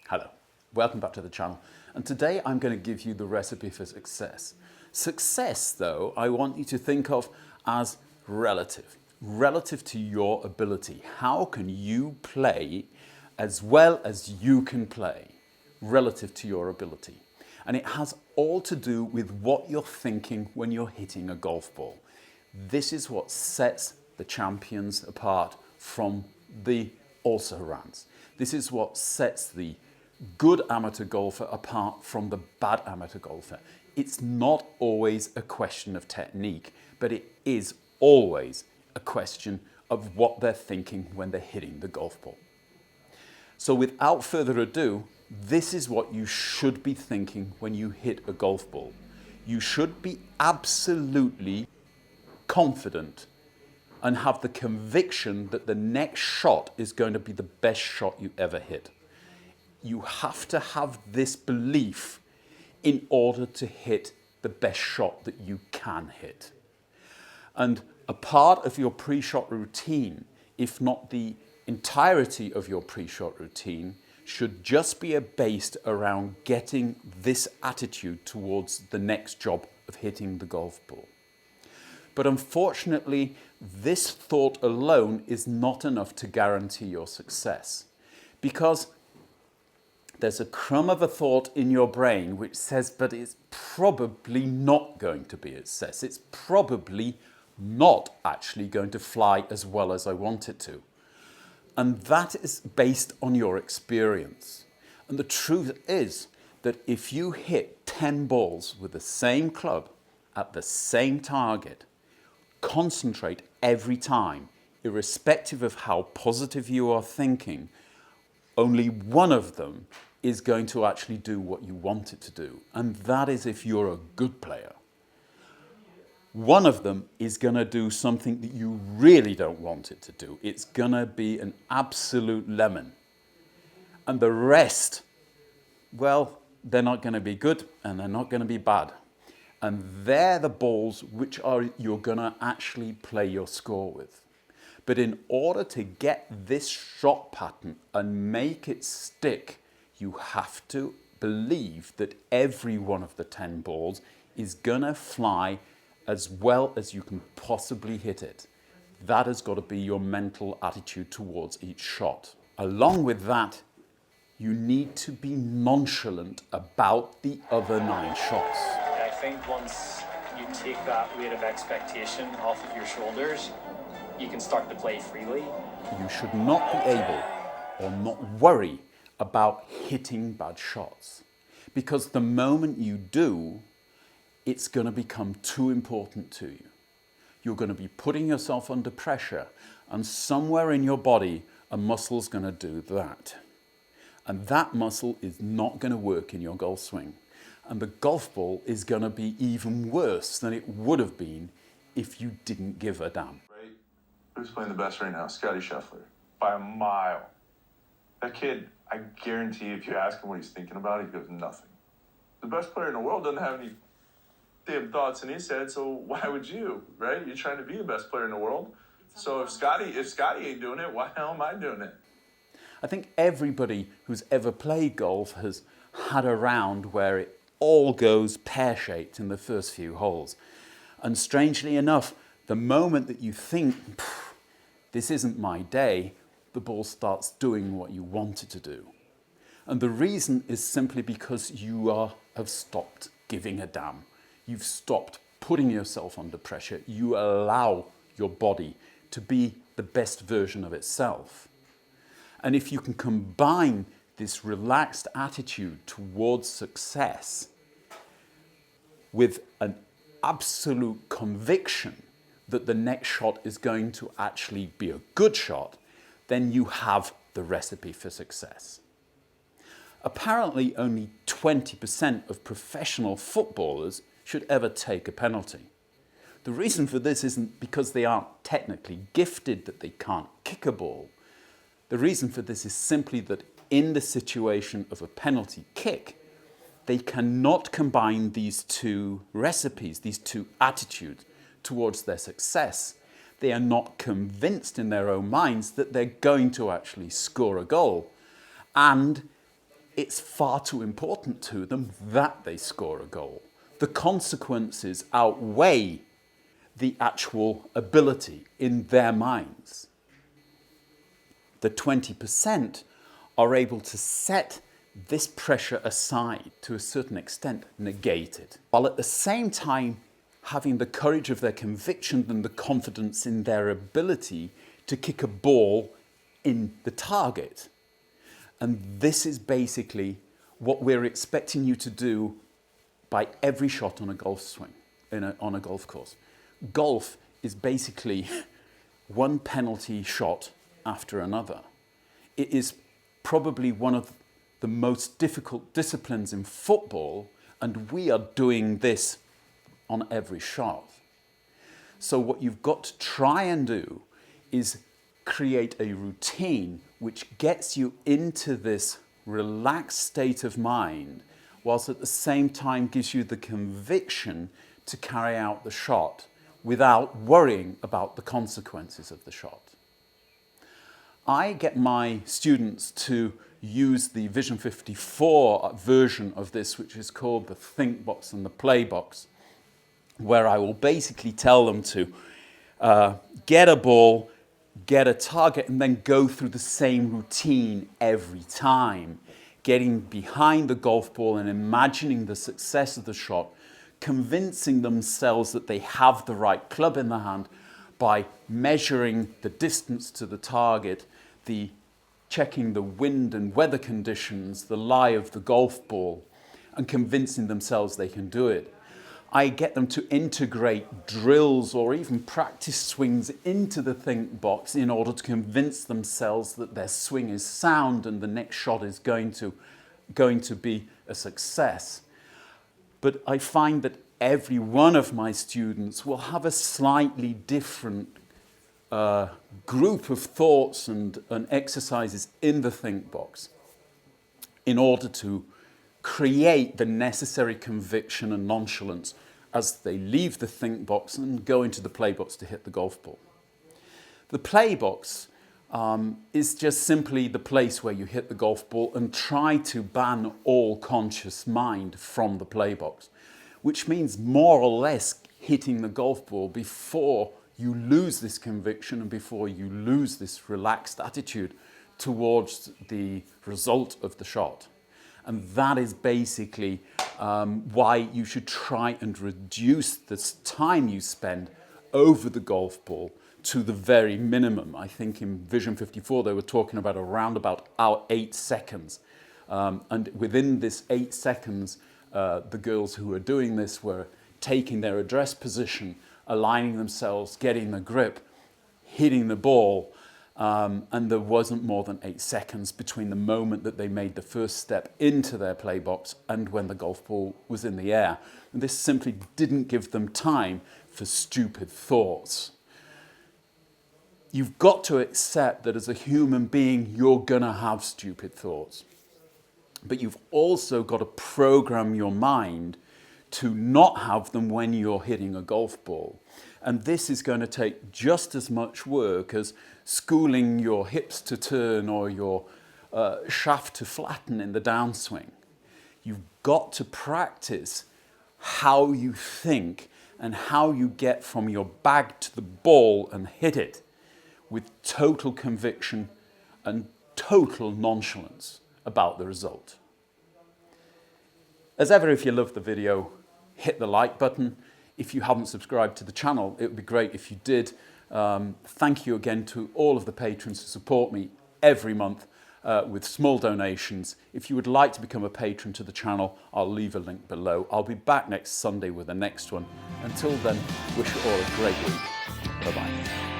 Hello, welcome back to the channel, and today I'm going to give you the recipe for success. Success, though, I want you to think of as relative to your ability. How can you play as well as you can play relative to your ability? And it has all to do with what you're thinking when you're hitting a golf ball. This is what sets the champions apart from the also-rans. This is what sets the good amateur golfer apart from the bad amateur golfer. It's not always a question of technique, but it is always a question of what they're thinking when they're hitting the golf ball. So without further ado, this is what you should be thinking when you hit a golf ball. You should be absolutely confident and have the conviction that the next shot is going to be the best shot you ever hit. You have to have this belief in order to hit the best shot that you can hit. And a part of your pre-shot routine, if not the entirety of your pre-shot routine, should just be based around getting this attitude towards the next job of hitting the golf ball. But unfortunately, this thought alone is not enough to guarantee your success, because there's a crumb of a thought in your brain which says, but it's probably not going to be a success. It's probably not actually going to fly as well as I want it to. And that is based on your experience. And the truth is that if you hit 10 balls with the same club at the same target, concentrate every time, irrespective of how positive you are thinking, only one of them is going to actually do what you want it to do. And that is if you're a good player. One of them is going to do something that you really don't want it to do. It's going to be an absolute lemon. And the rest, well, they're not going to be good and they're not going to be bad. And they're the balls which you're going to actually play your score with. But in order to get this shot pattern and make it stick, you have to believe that every one of the 10 balls is going to fly as well as you can possibly hit it. That has got to be your mental attitude towards each shot. Along with that, you need to be nonchalant about the other 9 shots. I think once you take that weight of expectation off of your shoulders, you can start to play freely. You should not be able or not worry about hitting bad shots, because the moment you do, it's going to become too important to you. You're going to be putting yourself under pressure, and somewhere in your body, a muscle's going to do that. And that muscle is not going to work in your golf swing. And the golf ball is going to be even worse than it would have been if you didn't give a damn. Right? Who's playing the best right now? Scotty Scheffler. By a mile. That kid, I guarantee if you ask him what he's thinking about, he goes nothing. The best player in the world doesn't have any damn thoughts in his head, so why would you, right? You're trying to be the best player in the world. So if Scotty ain't doing it, why the hell am I doing it? I think everybody who's ever played golf has had a round where it all goes pear-shaped in the first few holes. And strangely enough, the moment that you think, this isn't my day, the ball starts doing what you want it to do. And the reason is simply because you have stopped giving a damn. You've stopped putting yourself under pressure. You allow your body to be the best version of itself. And if you can combine this relaxed attitude towards success with an absolute conviction that the next shot is going to actually be a good shot, then you have the recipe for success. Apparently, only 20% of professional footballers should ever take a penalty. The reason for this isn't because they aren't technically gifted that they can't kick a ball. The reason for this is simply that in the situation of a penalty kick, they cannot combine these two recipes, these two attitudes towards their success. They are not convinced in their own minds that they're going to actually score a goal. And it's far too important to them that they score a goal. The consequences outweigh the actual ability in their minds. The 20% are able to set this pressure aside, to a certain extent negate it, while at the same time having the courage of their conviction and the confidence in their ability to kick a ball in the target. And this is basically what we're expecting you to do by every shot on a golf swing, on a golf course. Golf is basically one penalty shot after another. It is probably one of the most difficult disciplines in football, and we are doing this on every shot. So what you've got to try and do is create a routine which gets you into this relaxed state of mind, whilst at the same time gives you the conviction to carry out the shot without worrying about the consequences of the shot. I get my students to use the Vision 54 version of this, which is called the think box and the play box, where I will basically tell them to get a ball, get a target, and then go through the same routine every time, getting behind the golf ball and imagining the success of the shot, convincing themselves that they have the right club in the hand by measuring the distance to the target, checking the wind and weather conditions, the lie of the golf ball, and convincing themselves they can do it. I get them to integrate drills or even practice swings into the think box in order to convince themselves that their swing is sound and the next shot is going to be a success. But I find that every one of my students will have a slightly different group of thoughts and exercises in the think box in order to create the necessary conviction and nonchalance as they leave the think box and go into the play box to hit the golf ball. The play box is just simply the place where you hit the golf ball and try to ban all conscious mind from the play box, which means more or less hitting the golf ball before you lose this conviction and before you lose this relaxed attitude towards the result of the shot. And that is basically why you should try and reduce the time you spend over the golf ball to the very minimum. I think in Vision 54 they were talking about around about 8 seconds. And within this 8 seconds, the girls who were doing this were taking their address position, aligning themselves, getting the grip, hitting the ball, and there wasn't more than 8 seconds between the moment that they made the first step into their play box and when the golf ball was in the air. And this simply didn't give them time for stupid thoughts. You've got to accept that as a human being, you're gonna have stupid thoughts. But you've also got to program your mind to not have them when you're hitting a golf ball. And this is going to take just as much work as schooling your hips to turn or your shaft to flatten in the downswing. You've got to practice how you think and how you get from your bag to the ball and hit it with total conviction and total nonchalance about the result. As ever, if you loved the video, hit the like button. If you haven't subscribed to the channel, it would be great if you did. Thank you again to all of the patrons who support me every month with small donations. If you would like to become a patron to the channel, I'll leave a link below. I'll be back next Sunday with the next one. Until then, wish you all a great week. Bye-bye.